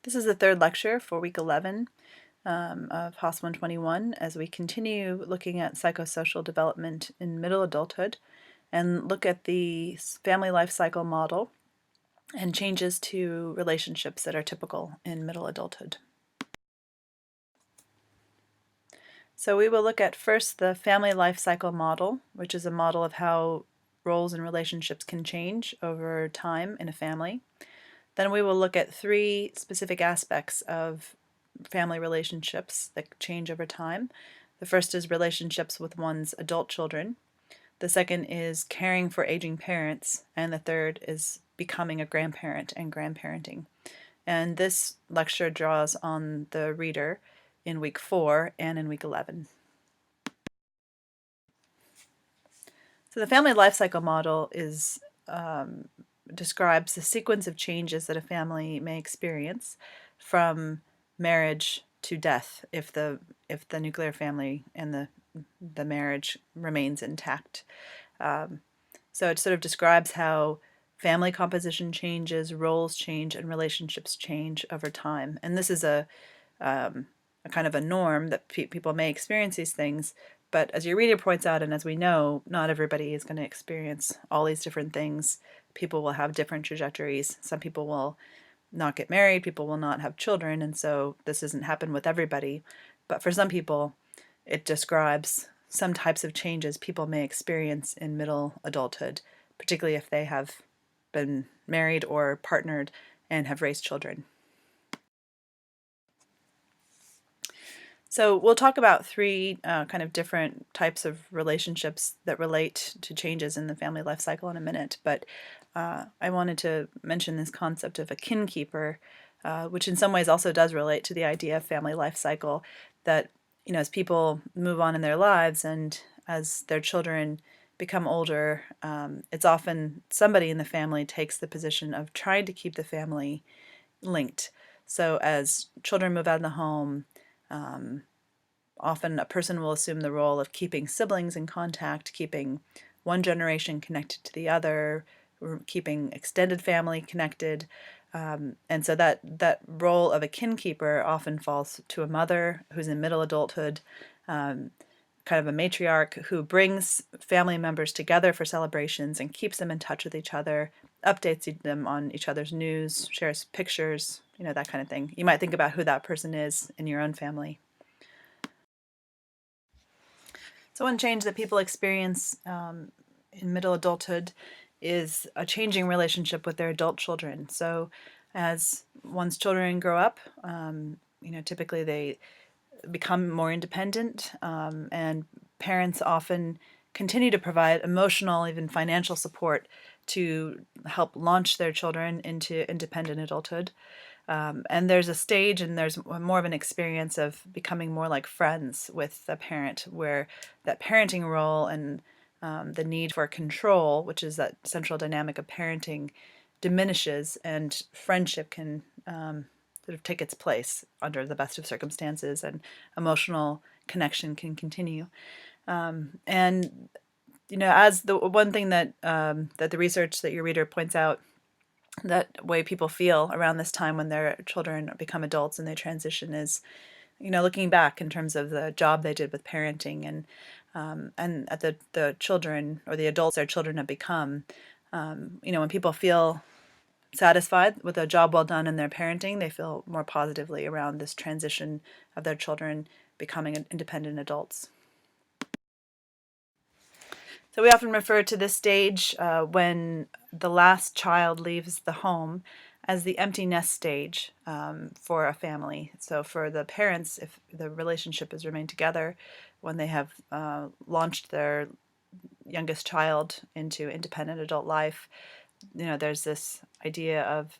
This is the third lecture for week 11 of HOS 121 as we continue looking at psychosocial development in middle adulthood and look at the family life cycle model and changes to relationships that are typical in middle adulthood. So we will look at first the family life cycle model, which is a model of how roles and relationships can change over time in a family. Then we will look at three specific aspects of family relationships that change over time. The first is relationships with one's adult children. The second is caring for aging parents. And the third is becoming a grandparent and grandparenting. And this lecture draws on the reader in week 4 and in week 11. So the family life cycle model describes the sequence of changes that a family may experience from marriage to death if the nuclear family and the marriage remains intact. So it sort of describes how family composition changes, roles change, and relationships change over time. And this is a kind of a norm that people may experience these things. But as your reader points out, and as we know, not everybody is going to experience all these different things. People will have different trajectories. Some people will not get married, people will not have children, and so this doesn't happen with everybody. But for some people, it describes some types of changes people may experience in middle adulthood, particularly if they have been married or partnered and have raised children. So we'll talk about three kind of different types of relationships that relate to changes in the family life cycle in a minute, but I wanted to mention this concept of a kin keeper, which in some ways also does relate to the idea of family life cycle, that as people move on in their lives and as their children become older, it's often somebody in the family takes the position of trying to keep the family linked. So as children move out of the home, often a person will assume the role of keeping siblings in contact, keeping one generation connected to the other, keeping extended family connected. And so that role of a kin keeper often falls to a mother who's in middle adulthood, kind of a matriarch who brings family members together for celebrations and keeps them in touch with each other, updates them on each other's news, shares pictures, that kind of thing. You might think about who that person is in your own family. So one change that people experience in middle adulthood is a changing relationship with their adult children. So as one's children grow up, typically they become more independent, and parents often continue to provide emotional, even financial support to help launch their children into independent adulthood. And there's a stage and there's more of an experience of becoming more like friends with the parent, where that parenting role and the need for control, which is that central dynamic of parenting, diminishes, and friendship can sort of take its place under the best of circumstances, and emotional connection can continue. And as the one thing that that the research that your reader points out, that way people feel around this time when their children become adults and they transition is, looking back in terms of the job they did with parenting, and at the children or the adults their children have become. When people feel satisfied with a job well done in their parenting, they feel more positively around this transition of their children becoming independent adults. So we often refer to this stage when the last child leaves the home as the empty nest stage for a family. So for the parents, if the relationship has remained together, when they have launched their youngest child into independent adult life, there's this idea of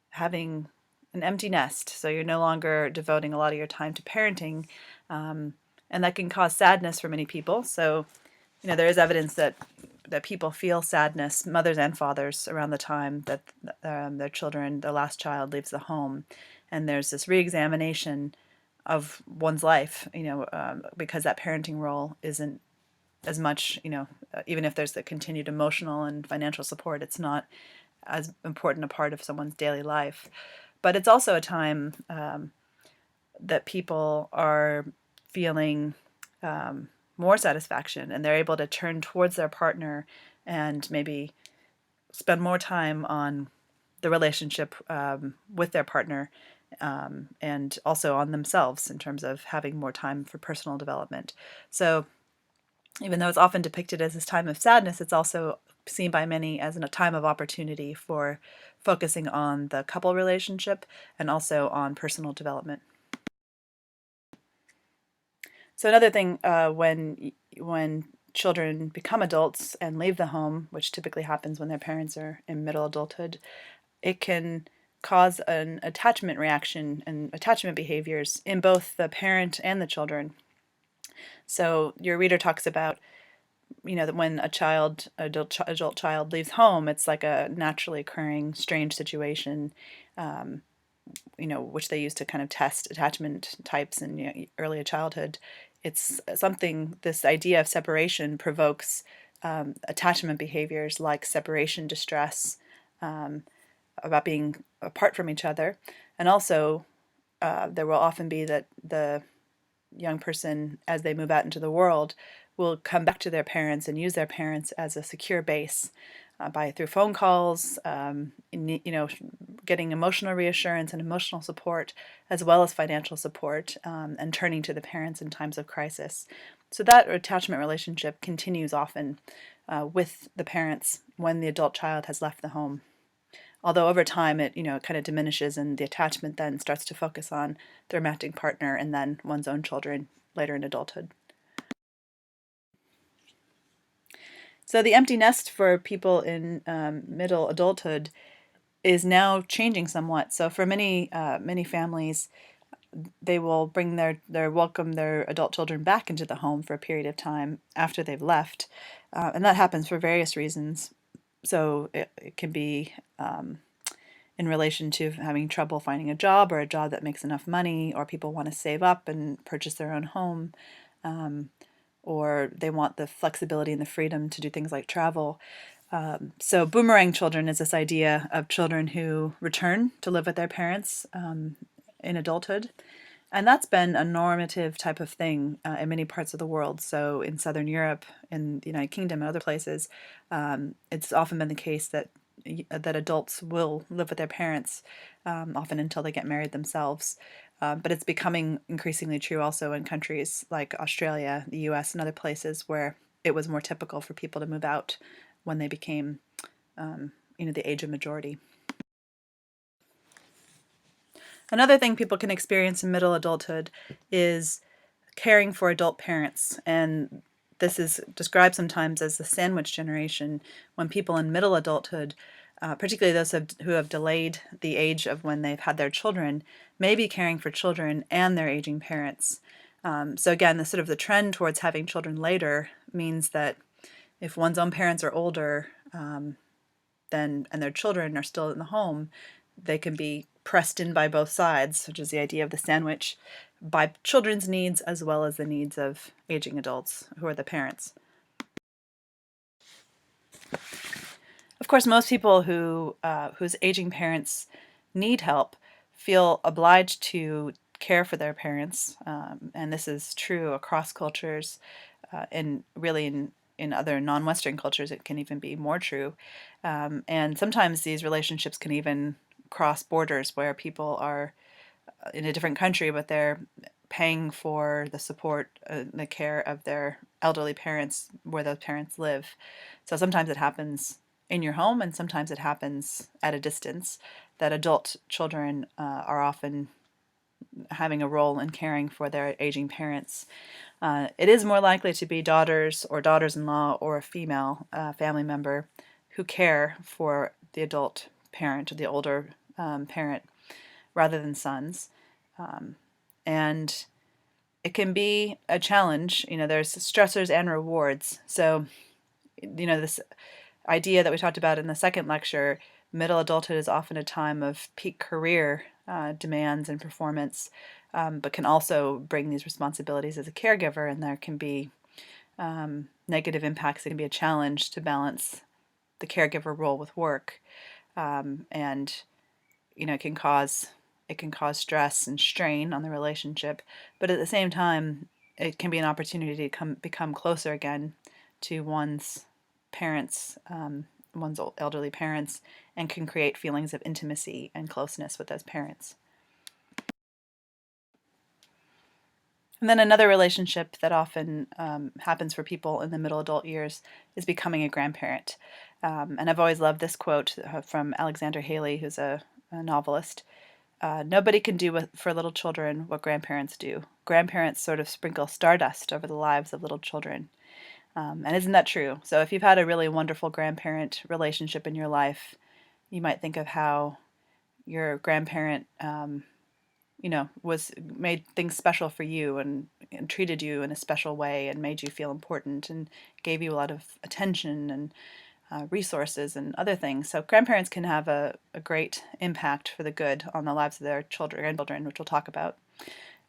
having an empty nest. So you're no longer devoting a lot of your time to parenting, and that can cause sadness for many people. So there is evidence that people feel sadness, mothers and fathers, around the time that their children, their last child, leaves the home, and there's this reexamination of one's life, because that parenting role isn't as much, even if there's the continued emotional and financial support, it's not as important a part of someone's daily life. but it's also a time that people are feeling more satisfaction, and they're able to turn towards their partner and maybe spend more time on the relationship with their partner, and also on themselves in terms of having more time for personal development. So even though it's often depicted as this time of sadness, it's also seen by many as a time of opportunity for focusing on the couple relationship and also on personal development. So another thing, when children become adults and leave the home, which typically happens when their parents are in middle adulthood, it can cause an attachment reaction and attachment behaviors in both the parent and the children. So your reader talks about, that when adult child leaves home, it's like a naturally occurring strange situation, which they use to kind of test attachment types in early childhood. It's something, this idea of separation provokes attachment behaviors like separation distress, about being apart from each other. And also, there will often be that the young person, as they move out into the world, will come back to their parents and use their parents as a secure base, through phone calls, getting emotional reassurance and emotional support, as well as financial support, and turning to the parents in times of crisis. So that attachment relationship continues often with the parents when the adult child has left the home. Although over time it kind of diminishes, and the attachment then starts to focus on the romantic partner and then one's own children later in adulthood. So the empty nest for people in middle adulthood is now changing somewhat. So for many families, they will bring welcome their adult children back into the home for a period of time after they've left, and that happens for various reasons. So it can be in relation to having trouble finding a job, or a job that makes enough money, or people want to save up and purchase their own home, or they want the flexibility and the freedom to do things like travel. So boomerang children is this idea of children who return to live with their parents in adulthood. And that's been a normative type of thing in many parts of the world. So in Southern Europe, in the United Kingdom, and other places, it's often been the case that adults will live with their parents, often until they get married themselves. But it's becoming increasingly true also in countries like Australia, the US, and other places where it was more typical for people to move out when they became, the age of majority. Another thing people can experience in middle adulthood is caring for adult parents, and this is described sometimes as the sandwich generation, when people in middle adulthood, particularly those who have delayed the age of when they've had their children, may be caring for children and their aging parents. So again, the trend towards having children later means that if one's own parents are older, and their children are still in the home, they can be pressed in by both sides, which is the idea of the sandwich, by children's needs as well as the needs of aging adults who are the parents. Of course, most people whose aging parents need help feel obliged to care for their parents, and this is true across cultures, and really in other non-Western cultures it can even be more true. And sometimes these relationships can even cross borders, where people are in a different country, but they're paying for the support, the care of their elderly parents where those parents live. So sometimes it happens in your home, and sometimes it happens at a distance, that adult children are often having a role in caring for their aging parents. It is more likely to be daughters or daughters-in-law or a female family member who care for the adult parent or the older parent, rather than sons. And it can be a challenge. There's stressors and rewards. So, this idea that we talked about in the second lecture, middle adulthood is often a time of peak career demands and performance, but can also bring these responsibilities as a caregiver, and there can be negative impacts. It can be a challenge to balance the caregiver role with work, and it can cause stress and strain on the relationship, but at the same time, it can be an opportunity to become closer again to one's parents, one's elderly parents, and can create feelings of intimacy and closeness with those parents. And then another relationship that often happens for people in the middle adult years is becoming a grandparent. And I've always loved this quote from Alexander Haley, who's a novelist. Nobody can do for little children what grandparents do. Grandparents sort of sprinkle stardust over the lives of little children. And isn't that true? So if you've had a really wonderful grandparent relationship in your life, you might think of how your grandparent was made things special for you, and treated you in a special way and made you feel important and gave you a lot of attention and resources and other things. So grandparents can have a great impact for the good on the lives of their grandchildren, which we'll talk about.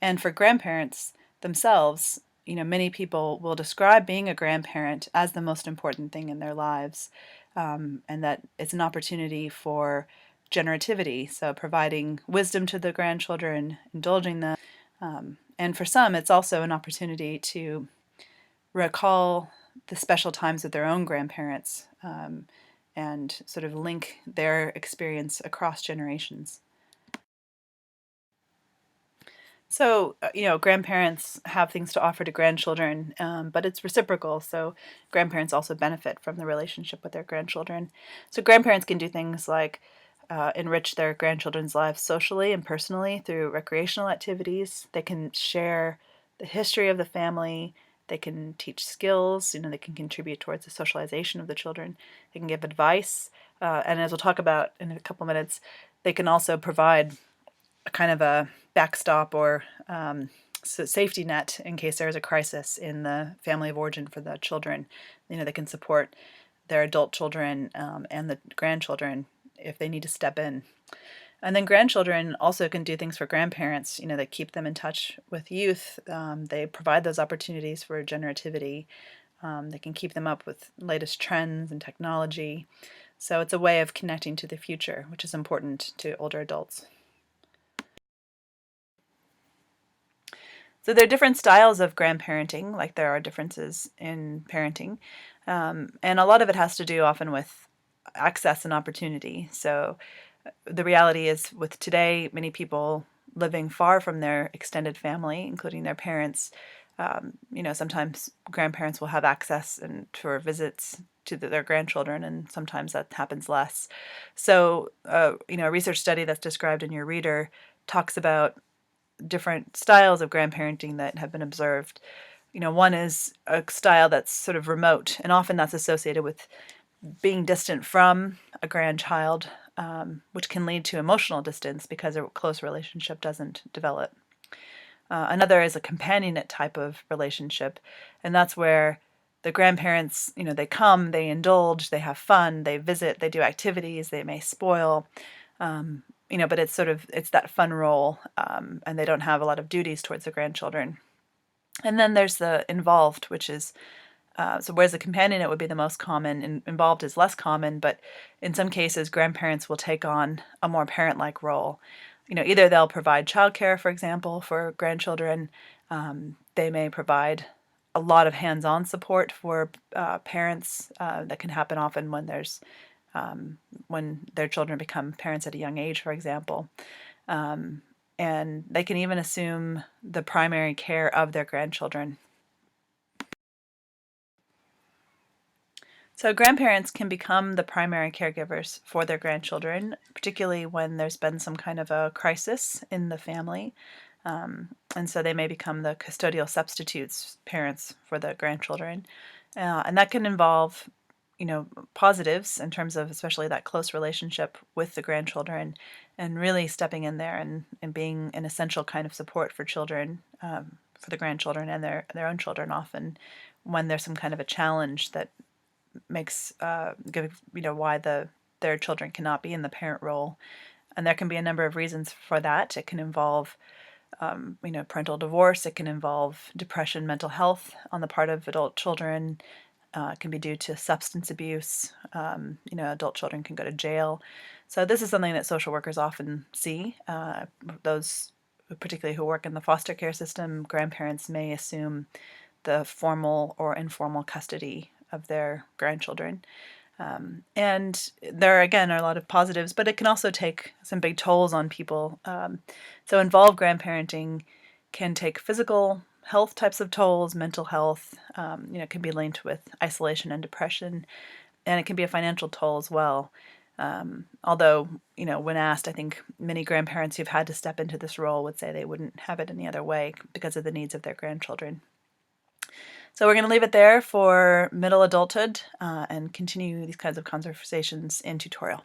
And for grandparents themselves, many people will describe being a grandparent as the most important thing in their lives, and that it's an opportunity for generativity, so providing wisdom to the grandchildren, indulging them. And for some, it's also an opportunity to recall the special times with their own grandparents, and sort of link their experience across generations. So, grandparents have things to offer to grandchildren, but it's reciprocal. So, grandparents also benefit from the relationship with their grandchildren. So, grandparents can do things like enrich their grandchildren's lives socially and personally through recreational activities. They can share the history of the family. They can teach skills. They can contribute towards the socialization of the children. They can give advice. And as we'll talk about in a couple minutes, they can also provide a kind of a backstop or safety net in case there is a crisis in the family of origin for the children. They can support their adult children and the grandchildren if they need to step in. And then grandchildren also can do things for grandparents. They keep them in touch with youth. They provide those opportunities for generativity. They can keep them up with latest trends and technology. So it's a way of connecting to the future, which is important to older adults. So there are different styles of grandparenting, like there are differences in parenting. And a lot of it has to do often with access and opportunity. So the reality is, with today, many people living far from their extended family, including their parents, sometimes grandparents will have access and for visits to their grandchildren, and sometimes that happens less. So, a research study that's described in your reader talks about different styles of grandparenting that have been observed. One is a style that's sort of remote, and often that's associated with being distant from a grandchild, which can lead to emotional distance because a close relationship doesn't develop. Another is a companionate type of relationship, and that's where the grandparents, they come, they indulge, they have fun, they visit, they do activities, they may spoil, but it's that fun role, and they don't have a lot of duties towards the grandchildren. And then there's the involved, which is so whereas the companionate would be the most common, and involved is less common, but in some cases, grandparents will take on a more parent-like role. Either they'll provide childcare, for example, for grandchildren. They may provide a lot of hands-on support for parents. That can happen often when their children become parents at a young age, for example. And they can even assume the primary care of their grandchildren. So grandparents can become the primary caregivers for their grandchildren, particularly when there's been some kind of a crisis in the family. And so they may become the custodial substitutes parents for the grandchildren. And that can involve, positives in terms of especially that close relationship with the grandchildren, and really stepping in there and being an essential kind of support for children, for the grandchildren and their own children, often when there's some kind of a challenge that makes why their children cannot be in the parent role. And there can be a number of reasons for that. It can involve parental divorce. It can involve depression, mental health on the part of adult children. It can be due to substance abuse. Adult children can go to jail. So this is something that social workers often see. Those particularly who work in the foster care system, grandparents may assume the formal or informal custody of their grandchildren. And there, again, are a lot of positives, but it can also take some big tolls on people. So involved grandparenting can take physical health types of tolls, mental health. It can be linked with isolation and depression, and it can be a financial toll as well. Although, when asked, I think many grandparents who've had to step into this role would say they wouldn't have it any other way because of the needs of their grandchildren. So we're going to leave it there for middle adulthood and continue these kinds of conversations in tutorial.